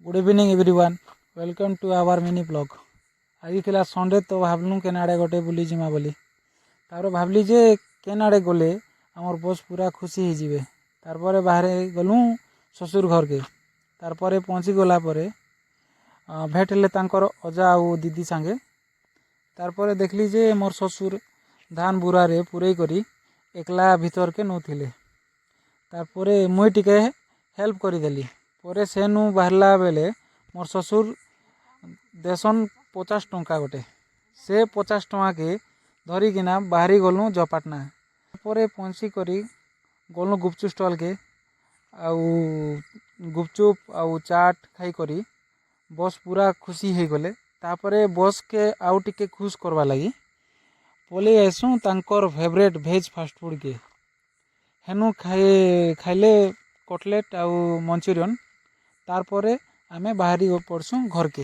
Good evening everyone welcome to our mini blog. आज थिला Sunday तो भावलु केन आड़े गोटे बुली जिमा बोली तापर भावली जे केन आड़े गले आमर बस पूरा खुशी हो जिवे। तार बाहर गलु ससुर घर के तार पहुँची गला भेट हेले तांकर अजा आउ दीदी सांगे। तार देखली जे मोर ससुर धान बुरा रे पुरई करी एकला भीतर के नौथिले। तार मुई टिके हेल्प करदेली। परे सेनु बाहरला बेले मोर ससुर देसन 50 टंका गोटे से 50 टंका के धरिकिना बाहरी गलु जपाटना। परे पहुँची करी गलु गुपचुप स्टॉल के आउ गुपचुप आउ चाट खाई करी बस पूरा खुशी हो गले। तापरे बस के आउ टिके खुश करवा लगी पलि आसू तांकर फेवरेट भेज फास्ट फूड के हेनु खाइले कटलेट आउ मंचूरियन। तार परे आमे बाहरी पड़सू घर के।